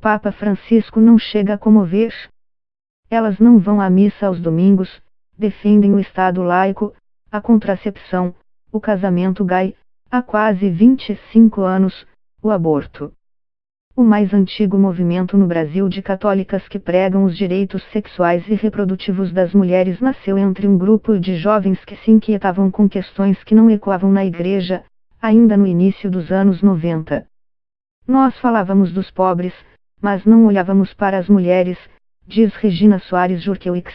Papa Francisco não chega a comover? Elas não vão à missa aos domingos, defendem o Estado laico, a contracepção, o casamento gay, há quase 25 anos, o aborto. O mais antigo movimento no Brasil de católicas que pregam os direitos sexuais e reprodutivos das mulheres nasceu entre um grupo de jovens que se inquietavam com questões que não ecoavam na igreja, ainda no início dos anos 90. Nós falávamos dos pobres, mas não olhávamos para as mulheres, diz Regina Soares Jurkewicz,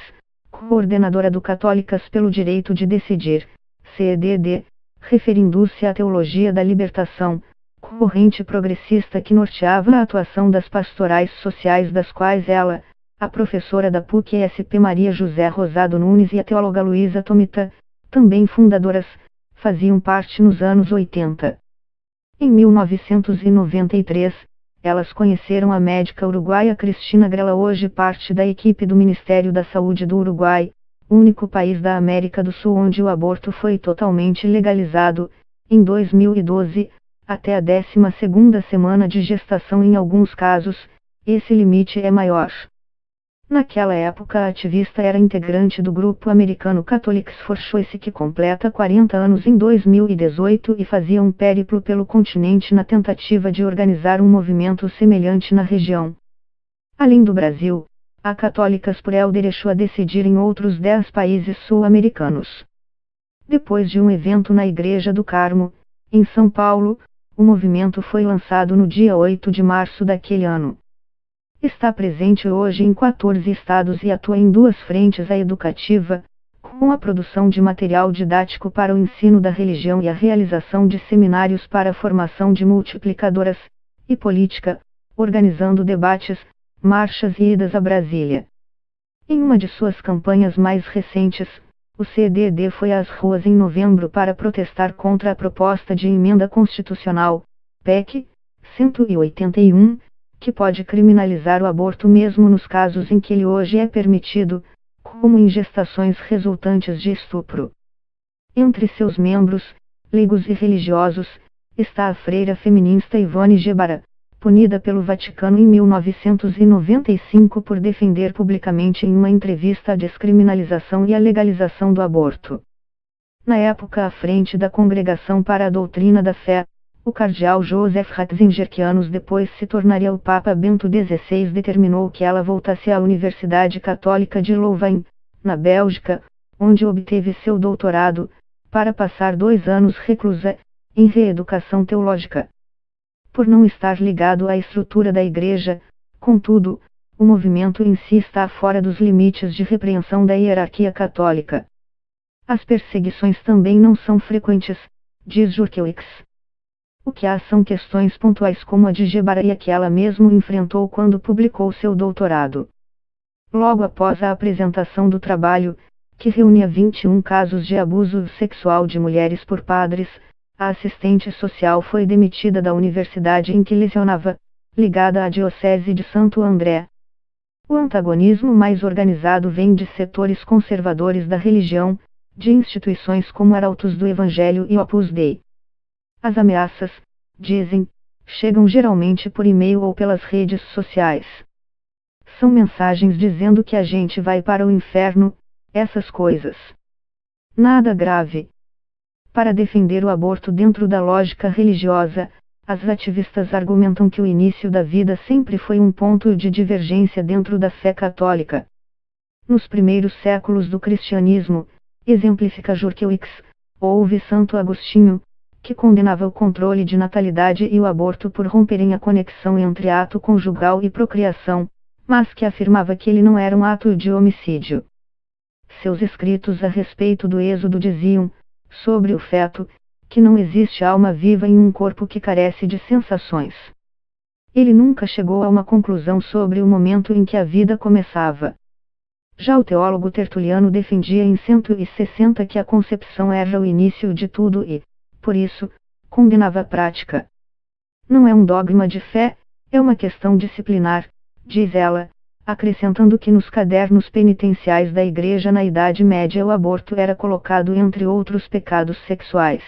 coordenadora do Católicas pelo Direito de Decidir, CEDD, referindo-se à teologia da libertação, corrente progressista que norteava a atuação das pastorais sociais das quais ela, a professora da PUC-SP Maria José Rosado Nunes e a teóloga Luísa Tomita, também fundadoras, faziam parte nos anos 80. Em 1993, elas conheceram a médica uruguaia Cristina Grela, hoje parte da equipe do Ministério da Saúde do Uruguai, único país da América do Sul onde o aborto foi totalmente legalizado, em 2012, até a 12ª semana de gestação. Em alguns casos, esse limite é maior. Naquela época a ativista era integrante do grupo americano Catholics for Choice que completa 40 anos em 2018 e fazia um périplo pelo continente na tentativa de organizar um movimento semelhante na região. Além do Brasil, há Católicas por El Derecho a Decidir em outros 10 países sul-americanos. Depois de um evento na Igreja do Carmo, em São Paulo, o movimento foi lançado no dia 8 de março daquele ano. Está presente hoje em 14 estados e atua em 2 frentes: a educativa, com a produção de material didático para o ensino da religião e a realização de seminários para a formação de multiplicadoras, e política, organizando debates, marchas e idas a Brasília. Em uma de suas campanhas mais recentes, o CDD foi às ruas em novembro para protestar contra a proposta de emenda constitucional, PEC 181, que pode criminalizar o aborto mesmo nos casos em que ele hoje é permitido, como em gestações resultantes de estupro. Entre seus membros, leigos e religiosos, está a freira feminista Ivone Gebara, punida pelo Vaticano em 1995 por defender publicamente em uma entrevista a descriminalização e a legalização do aborto. Na época à frente da Congregação para a Doutrina da Fé, o cardeal Joseph Ratzinger, que anos depois se tornaria o Papa Bento XVI, determinou que ela voltasse à Universidade Católica de Louvain, na Bélgica, onde obteve seu doutorado, para passar 2 anos reclusa, em reeducação teológica. Por não estar ligado à estrutura da Igreja, contudo, o movimento em si está fora dos limites de repreensão da hierarquia católica. As perseguições também não são frequentes, diz Jurkewicz. O que há são questões pontuais como a de Gebara e a que ela mesmo enfrentou quando publicou seu doutorado. Logo após a apresentação do trabalho, que reunia 21 casos de abuso sexual de mulheres por padres, a assistente social foi demitida da universidade em que lecionava, ligada à Diocese de Santo André. O antagonismo mais organizado vem de setores conservadores da religião, de instituições como Arautos do Evangelho e Opus Dei. As ameaças, dizem, chegam geralmente por e-mail ou pelas redes sociais. São mensagens dizendo que a gente vai para o inferno, essas coisas. Nada grave. Para defender o aborto dentro da lógica religiosa, as ativistas argumentam que o início da vida sempre foi um ponto de divergência dentro da fé católica. Nos primeiros séculos do cristianismo, exemplifica Jurkewicz, houve Santo Agostinho, que condenava o controle de natalidade e o aborto por romperem a conexão entre ato conjugal e procriação, mas que afirmava que ele não era um ato de homicídio. Seus escritos a respeito do êxodo diziam, sobre o feto, que não existe alma viva em um corpo que carece de sensações. Ele nunca chegou a uma conclusão sobre o momento em que a vida começava. Já o teólogo Tertuliano defendia em 160 que a concepção era o início de tudo e, por isso, condenava a prática. Não é um dogma de fé, é uma questão disciplinar, diz ela, acrescentando que nos cadernos penitenciais da Igreja na Idade Média o aborto era colocado entre outros pecados sexuais.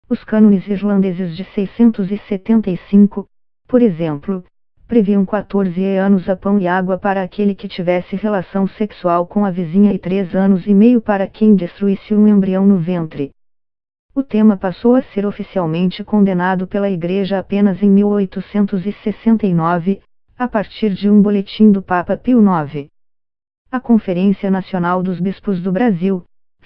Os cânones irlandeses de 675, por exemplo, previam 14 anos a pão e água para aquele que tivesse relação sexual com a vizinha e 3 anos e meio para quem destruísse um embrião no ventre. O tema passou a ser oficialmente condenado pela Igreja apenas em 1869, a partir de um boletim do Papa Pio IX. A Conferência Nacional dos Bispos do Brasil,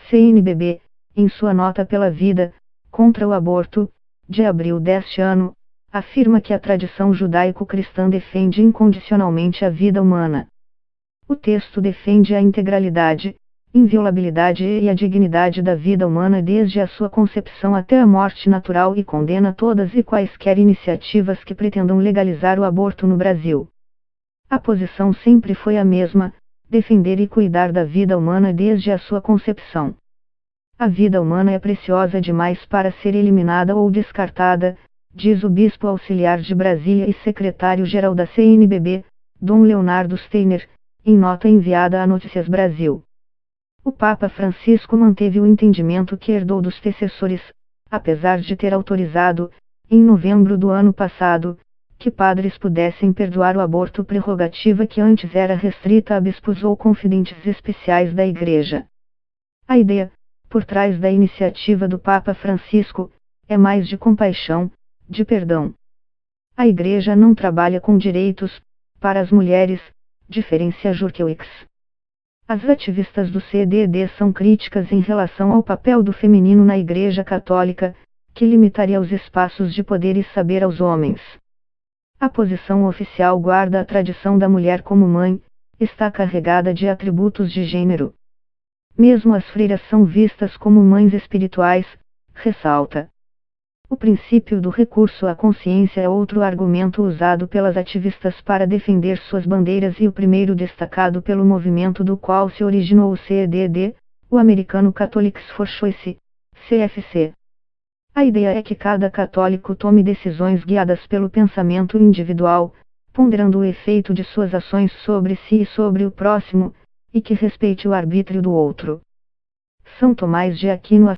CNBB, em sua nota pela vida, contra o aborto, de abril deste ano, afirma que a tradição judaico-cristã defende incondicionalmente a vida humana. O texto defende a integralidade, inviolabilidade e a dignidade da vida humana desde a sua concepção até a morte natural e condena todas e quaisquer iniciativas que pretendam legalizar o aborto no Brasil. A posição sempre foi a mesma: defender e cuidar da vida humana desde a sua concepção. A vida humana é preciosa demais para ser eliminada ou descartada, diz o bispo auxiliar de Brasília e secretário-geral da CNBB, Dom Leonardo Steiner, em nota enviada a Notícias Brasil. O Papa Francisco manteve o entendimento que herdou dos antecessores, apesar de ter autorizado, em novembro do ano passado, que padres pudessem perdoar o aborto, prerrogativa que antes era restrita a bispos ou confidentes especiais da Igreja. A ideia, por trás da iniciativa do Papa Francisco, é mais de compaixão, de perdão. A Igreja não trabalha com direitos para as mulheres, diferencia Jurkewicz. As ativistas do CDD são críticas em relação ao papel do feminino na Igreja Católica, que limitaria os espaços de poder e saber aos homens. A posição oficial guarda a tradição da mulher como mãe, está carregada de atributos de gênero. Mesmo as freiras são vistas como mães espirituais, ressalta. O princípio do recurso à consciência é outro argumento usado pelas ativistas para defender suas bandeiras e o primeiro destacado pelo movimento do qual se originou o CDD, o American Catholics for Choice, CFC. A ideia é que cada católico tome decisões guiadas pelo pensamento individual, ponderando o efeito de suas ações sobre si e sobre o próximo, e que respeite o arbítrio do outro. São Tomás de Aquino